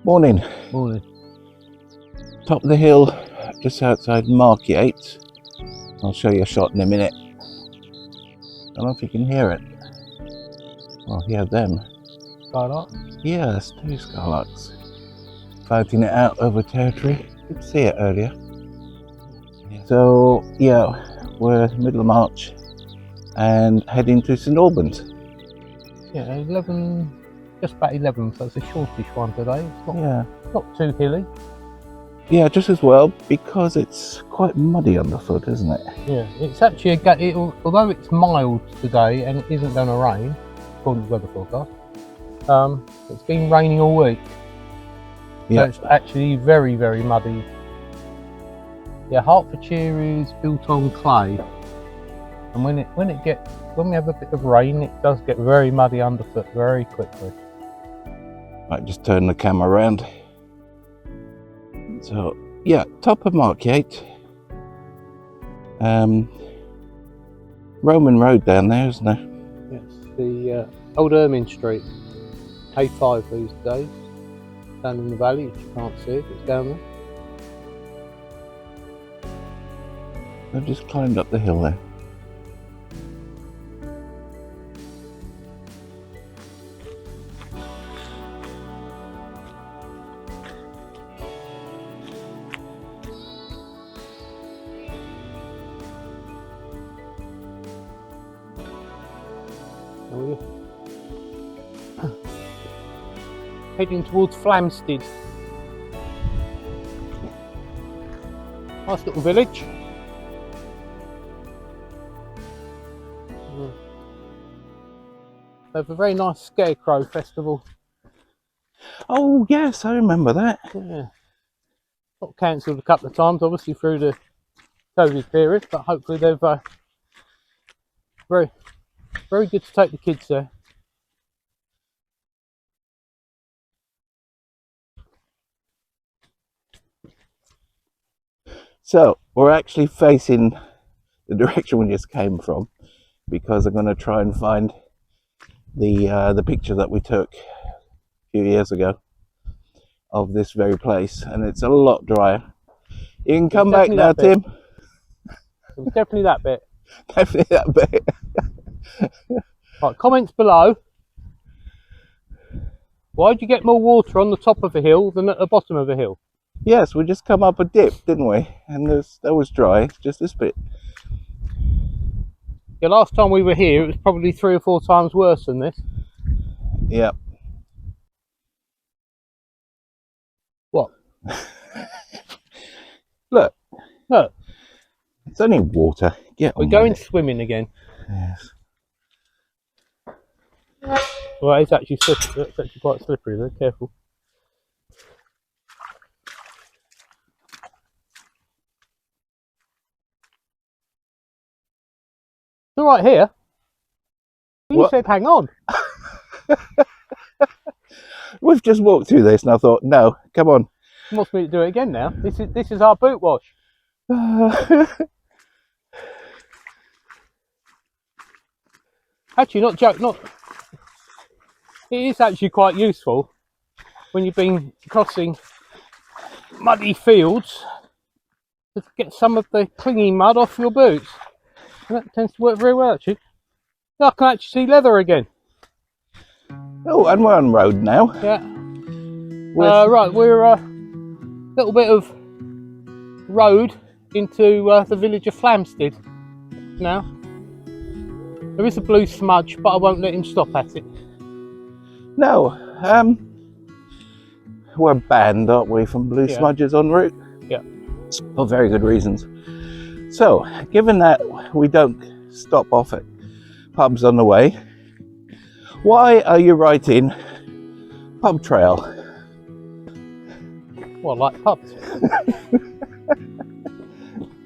Morning. Morning. Top of the hill, just outside Markyate. I'll show you a shot in a minute. I don't know if you can hear it. Well, hear them. Skylark? Yeah, there's two skylarks. Fighting it out over territory. Didn't see it earlier. So, yeah, we're middle of March and heading to St Albans. Yeah, 11, just about 11, so it's a shortish one today. It's not too hilly. Yeah, just as well because it's quite muddy underfoot, isn't it? Yeah, it's actually although it's mild today and it isn't going to rain, according to the weather forecast. It's been raining all week. Yeah. So it's actually very, very muddy. Yeah, Hertfordshire is built on clay, and when we have a bit of rain, it does get very muddy underfoot very quickly. Might just turn the camera around. So, yeah, top of Markyate. Roman Road down there, isn't there? Yes, the old Ermine Street, A5 these days, down in the valley. If you can't see it, it's down there. I've just climbed up the hill there. Heading towards Flamstead. Nice little village. They have a very nice scarecrow festival. Oh yes, I remember that. Yeah. Got cancelled a couple of times, obviously through the COVID period, but hopefully they've very good to take the kids there. So we're actually facing the direction we just came from because I'm going to try and find the picture that we took a few years ago of this very place, and it's a lot drier. You can come back now, Tim. It was definitely that bit. Definitely that bit. Right, comments below. Why did you get more water on the top of a hill than at the bottom of a hill? Yes, we just come up a dip, didn't we? And that was dry, just this bit. Yeah, last time we were here, it was probably 3 or 4 times worse than this. Yep. What? Look. Look. It's only water. We're going swimming again. Yes. Well, it's actually slippery. It's actually quite slippery though, careful. It's all right here. You said hang on. We've just walked through this and I thought, no, come on. You wants me to do it again now. This is our boot wash. Actually, not. It is actually quite useful when you've been crossing muddy fields to get some of the clinging mud off your boots. And that tends to work very well, actually. I can actually see leather again. Oh, and we're on road now. Yeah. Right, we're a little bit of road into the village of Flamstead now. There is a blue smudge, but I won't let him stop at it. No, we're banned, aren't we, from blue smudges en route? Yeah. For very good reasons. So, given that we don't stop off at pubs on the way, why are you writing pub trail? Well, I like pubs.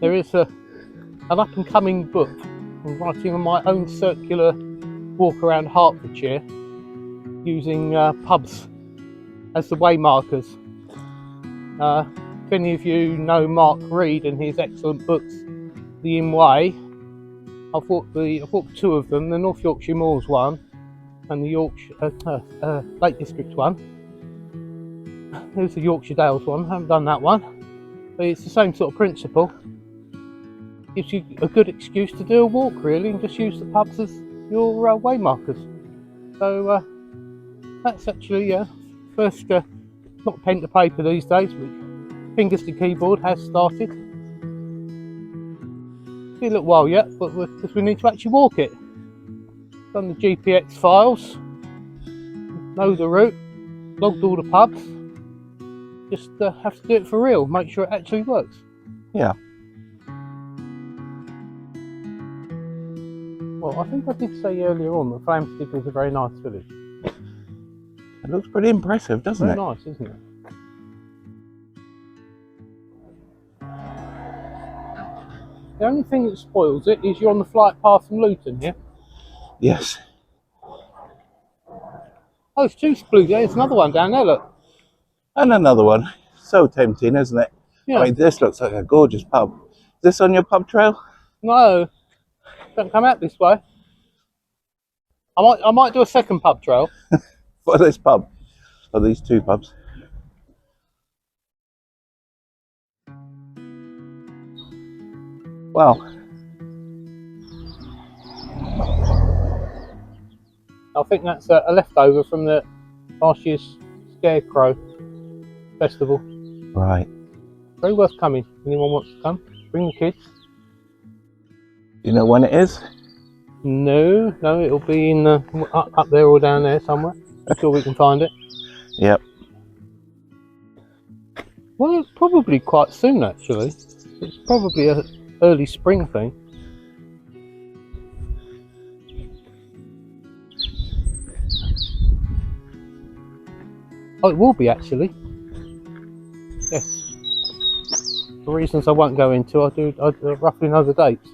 There is an up and coming book. I'm writing on my own circular walk around Hertfordshire using pubs as the way markers. If any of you know Mark Reed and his excellent books, The In Way, I've walked 2 of them, the North Yorkshire Moors one and the Yorkshire Lake District one. There's the Yorkshire Dales one. I haven't done that one, but it's the same sort of principle. Gives you a good excuse to do a walk, really, and just use the pubs as your way markers. So that's actually first, not pen to paper these days, but fingers to keyboard has started. Be a little while yet, but because we need to actually walk it. Done the GPX files, know the route, logged all the pubs. Just have to do it for real, make sure it actually works. Yeah. Well, I think I did say earlier on that Flamstead was a very nice village. It looks pretty impressive, doesn't Very it? nice, isn't it? The only thing that spoils it is you're on the flight path from Luton, yeah? Yes. Oh, it's two blue. There's another one down there, look. And another one. So tempting, isn't it? Yeah. I mean, this looks like a gorgeous pub. Is this on your pub trail? No, don't come out this way. I might do a second pub trail. For this pub? Or these two pubs? Wow. I think that's a leftover from the last year's Scarecrow Festival. Right. Very worth coming. Anyone wants to come? Bring the kids. Do you know when it is? No, it'll be in up there or down there somewhere. I'm sure we can find it. Yep. Well, it's probably quite soon actually. It's probably a early spring thing. Oh, it will be actually. Yes. For reasons I won't go into, I roughly know the dates.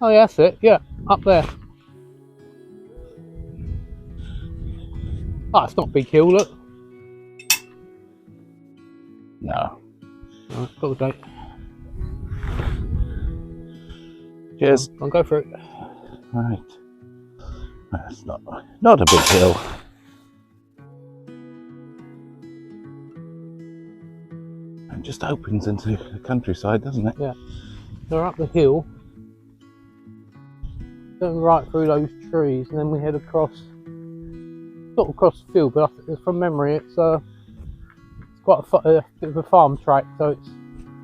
Oh yeah, that's it. Yeah, up there. Ah, it's not Big Hill, look. No. Oh, got the date. Cheers. I'll go for it. Right. That's not a big hill. It just opens into the countryside, doesn't it? Yeah. We're up the hill. Going right through those trees, and then we head across. Not across the field, but from memory, it's quite a bit of a farm track, so it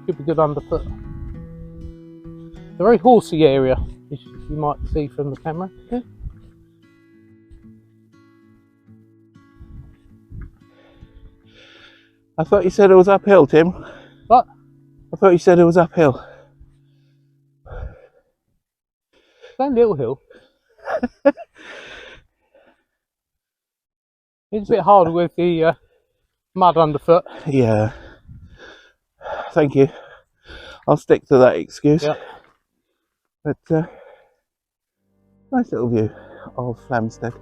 should be good underfoot. It's a very horsey area, as you might see from the camera. Yeah. I thought you said it was uphill, Tim. What? I thought you said it was uphill. It's a little hill. It's a bit harder with the mud underfoot. Yeah. Thank you. I'll stick to that excuse. Yep. But nice little view of Flamstead.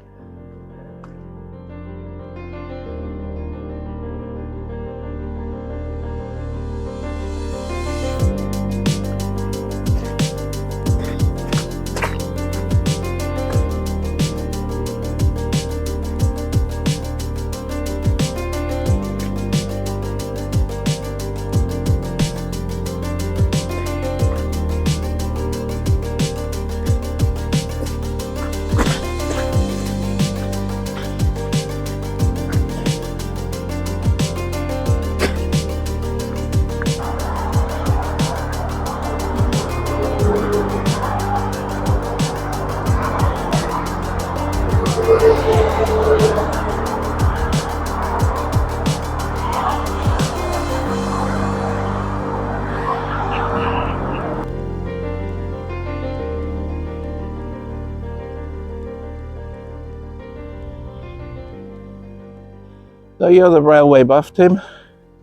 So you're the railway buff, Tim.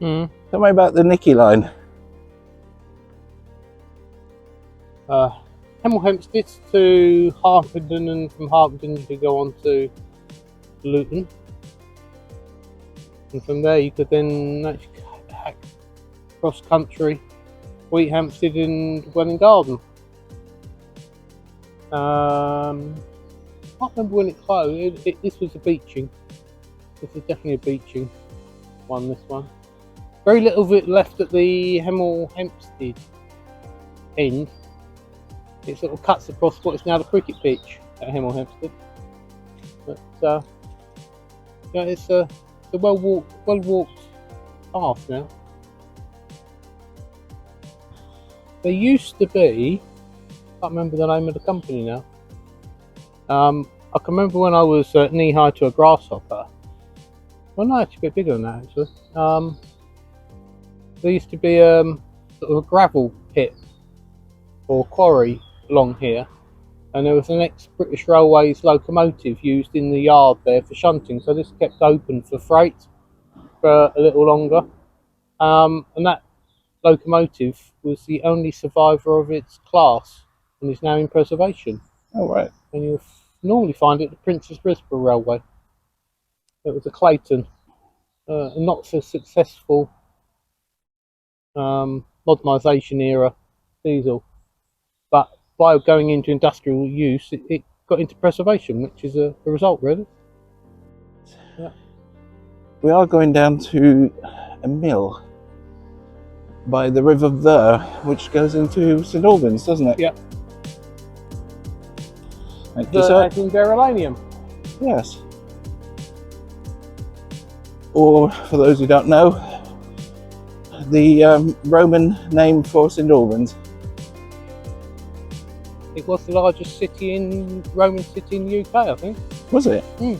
Mm. Tell me about the Nicky line. Hemel Hempstead to Harpenden, and from Harpenden to go on to Luton. And from there you could then actually hack cross country, Wheat Hampstead and Welling Garden. I can't remember when it closed. This was a beaching. This is definitely a beaching one, this one. Very little of it left at the Hemel Hempstead end. It sort of cuts across what is now the cricket pitch at Hemel Hempstead. But yeah, it's a well walked path now. There used to be, I can't remember the name of the company now. I can remember when I was knee high to a grasshopper. Well, no, actually a bit bigger than that actually. There used to be sort of a gravel pit or quarry along here, and there was an ex-British Railways locomotive used in the yard there for shunting, so this kept open for freight for a little longer. And that locomotive was the only survivor of its class and is now in preservation. Oh, right. And you'll normally find it at the Princess Risborough Railway. It was a Clayton, not so successful modernisation era diesel, but by going into industrial use, it got into preservation, which is a result, really. Yeah. We are going down to a mill by the River Ver, which goes into St Albans, doesn't it? Yeah. Thank you, sir. As in Verulamium. Yes. Or, for those who don't know, the Roman name for St Albans. It was the largest Roman city in the UK, I think. Was it? Mm.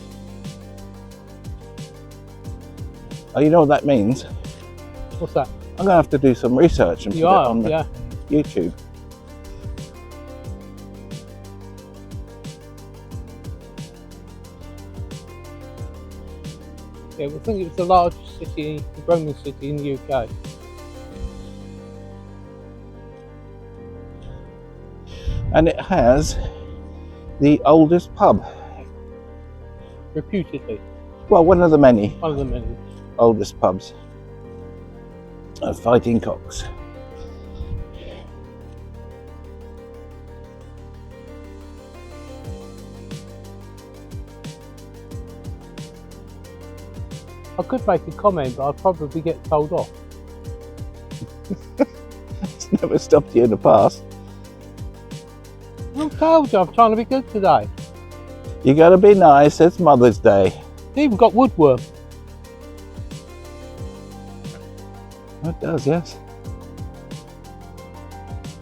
Oh, you know what that means? What's that? I'm going to have to do some research and put it on the YouTube. Yeah, I think it was the largest Roman city in the UK. And it has the oldest pub. Reputedly. Well, one of the many. One of the many. Oldest pubs of Fighting Cocks. I could make a comment, but I'd probably get told off. It's never stopped you in the past. I told you, I'm trying to be good today. You gotta be nice, it's Mother's Day. It's even got woodworm. It does, yes.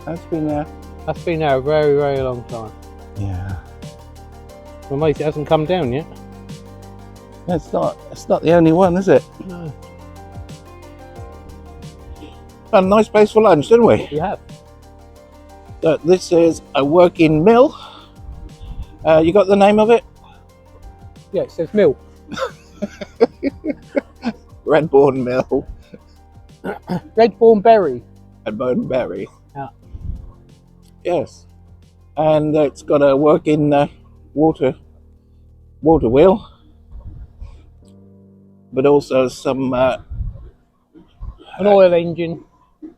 That's been there. That's been there a very, very long time. Yeah. I'm amazed it hasn't come down yet. It's not the only one, is it? No. Had a nice place for lunch, didn't we? You have. So this is a working mill. You got the name of it? Yeah, it says mill. Redbournbury. Redbournbury. Redbournbury. Yeah. Yes. And it's got a working water wheel, but also some An oil engine.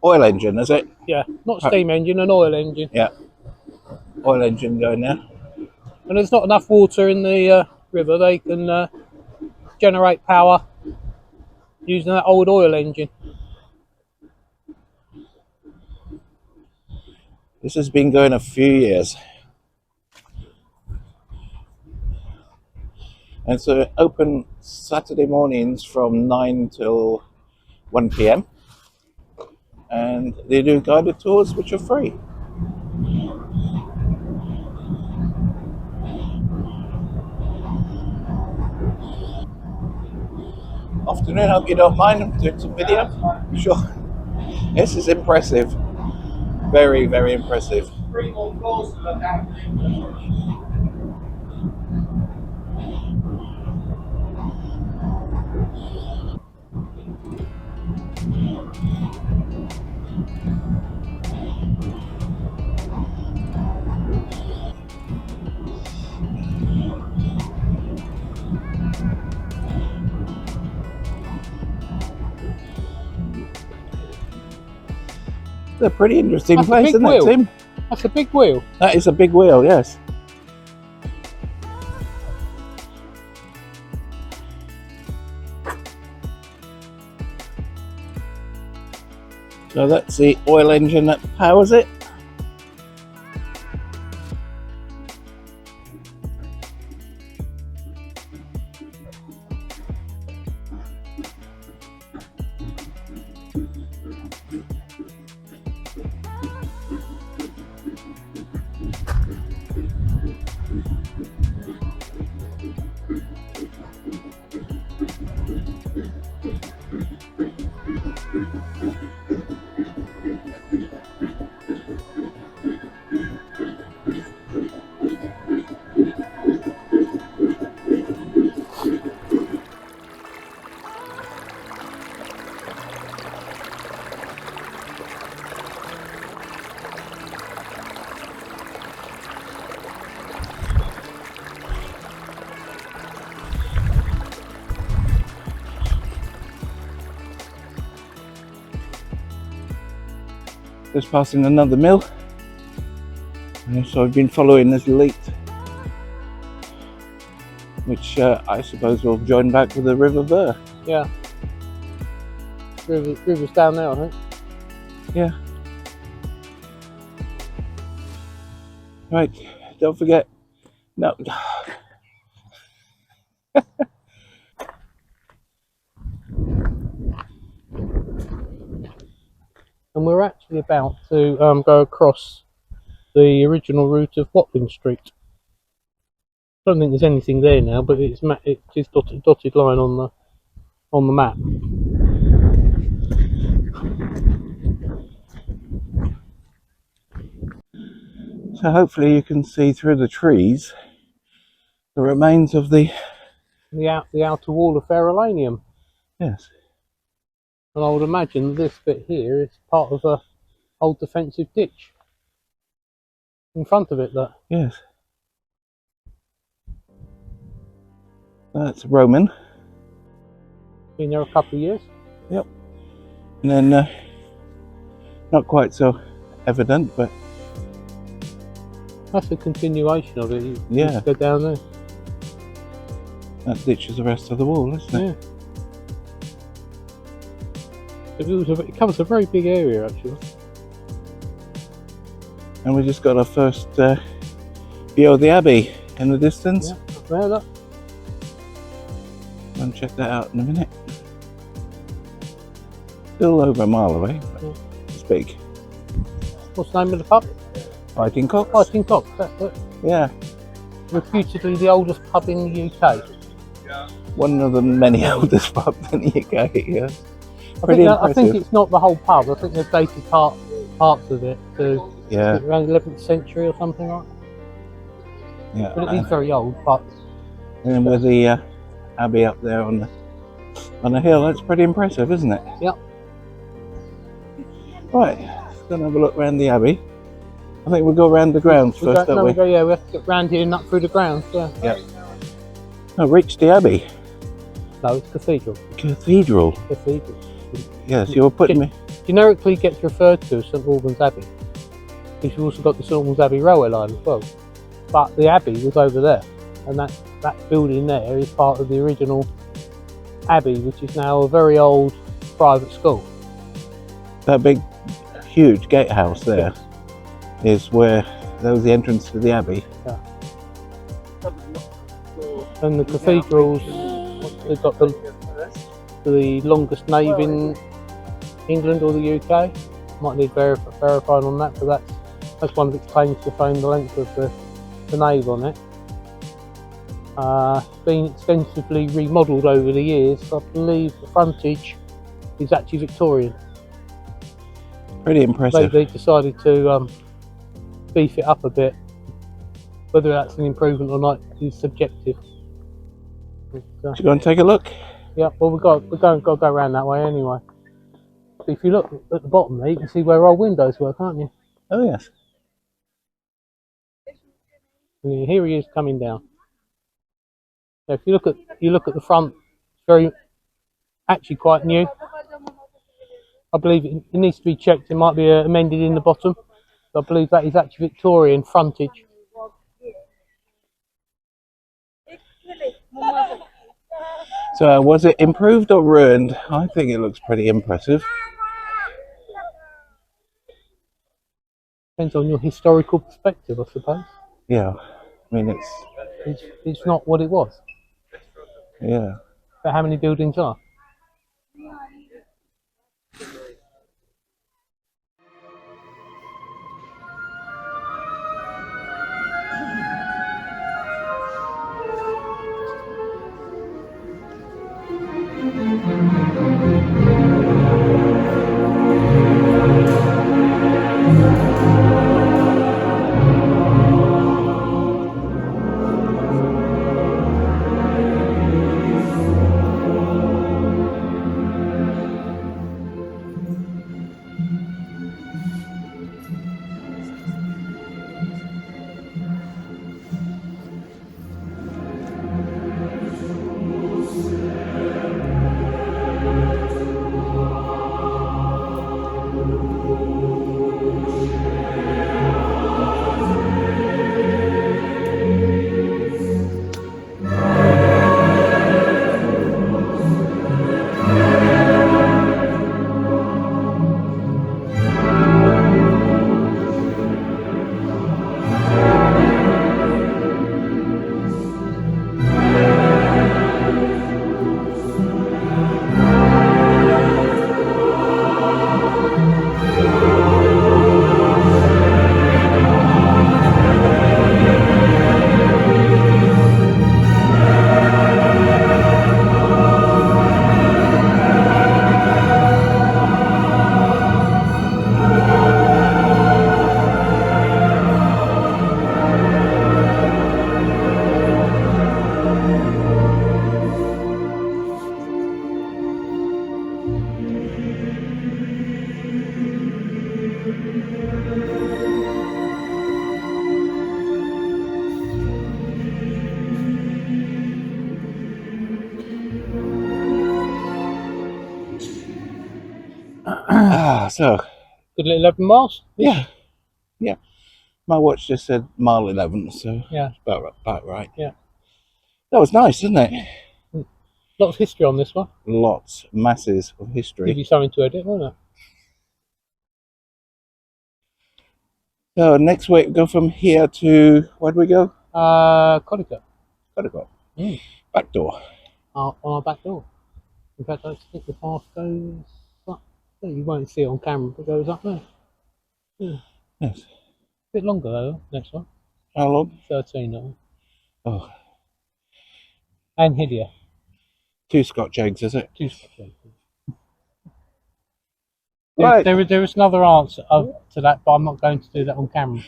oil engine, is it? Yeah, not steam engine, an oil engine. Yeah. Oil engine going there. And there's not enough water in the river, they can generate power using that old oil engine. This has been going a few years. And so open Saturday mornings from 9 till 1 p.m. And they do guided tours which are free. Afternoon, hope you don't mind. I'm doing some video. Sure. This is impressive. Very, very impressive. 3 more floors to look at. It's a pretty interesting That's a place, big isn't it, wheel. Tim? That's a big wheel. That is a big wheel, yes. So that's the oil engine that powers it. Just passing another mill. So I've been following this lead, which I suppose will join back with the River Ver. Yeah. River's down there, I think. Yeah. Right, don't forget. No. And we're actually about to go across the original route of Watling Street. I don't think there's anything there now, but it's dotted line on the map. So hopefully you can see through the trees the remains of the outer wall of Verulamium. yes. And I would imagine this bit here is part of a old defensive ditch in front of it. That Yes. That's Roman. been there a couple of years. Yep. And then not quite so evident, but that's a continuation of it. You yeah, just go down there. that ditches the rest of the wall, isn't it? Yeah. It covers a very big area actually. And we just got our first view of the Abbey in the distance. Yeah, there, look. I'll check that out in a minute. Still over a mile away, but Yeah. it's big. What's the name of the pub? Fighting Cocks. Fighting Cocks, that's it. Yeah, Reputedly the oldest pub in the UK. one of the many oldest pubs in the UK. Yeah. I think it's not the whole pub. I think they've dated parts of it to Yeah, around the 11th century or something like that. yeah. But it is very old, but And then with the Abbey up there on the hill, that's pretty impressive, isn't it? Yep. Right, let's go and have a look around the Abbey. I think we'll go around the grounds first, don't we? we have to get round here and up through the grounds, yeah. Yeah. Oh, reach the Abbey. No, it's cathedral. Cathedral. Cathedral. Yes, you were putting me. Generically gets referred to as St Albans Abbey. You've also got the St Albans Abbey railway line as well. But the Abbey was over there, and that building there is part of the original Abbey, which is now a very old private school. That big, huge gatehouse there is where there was the entrance to the Abbey. Yeah. And the cathedrals, they've got the longest nave in England or the UK. Might need verifying on that, but that's one of its claims to fame, the length of the nave on it. It's been extensively remodelled over the years. I believe the frontage is actually Victorian. Pretty impressive. They decided to beef it up a bit. Whether that's an improvement or not is subjective. But, Should we go and take a look? yeah, well we've got to go around that way anyway. But if you look at the bottom there, you can see where our windows were, can't you? Oh yes. And here he is coming down. So if you look at the front, it's actually quite new. I believe it needs to be checked. It might be amended in the bottom, I believe that is actually Victorian frontage. So was it improved or ruined? I think it looks pretty impressive. Depends on your historical perspective, I suppose. Yeah, I mean It's not what it was. yeah. But how many buildings are? So Good little 11 miles? yeah. My watch just said mile 11, so Yeah. it's about right. Yeah. That was nice, isn't it? Lots of history on this one. Lots, masses of Give history. you something to edit, won't it? So next week, go from here to, where do we go? Codica. Gotta Mm. back door. On our back door. In fact, I think the path goes up. You won't see it on camera, but it goes up there. Yeah. Yes. A bit longer though, next one. How long? 13 though. Oh, And headier. 2 Scotch eggs, is it? 2 Scotch eggs. Right. There is another answer to that, but I'm not going to do that on camera.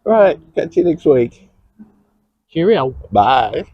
Right, catch you next week. Cheerio. Bye.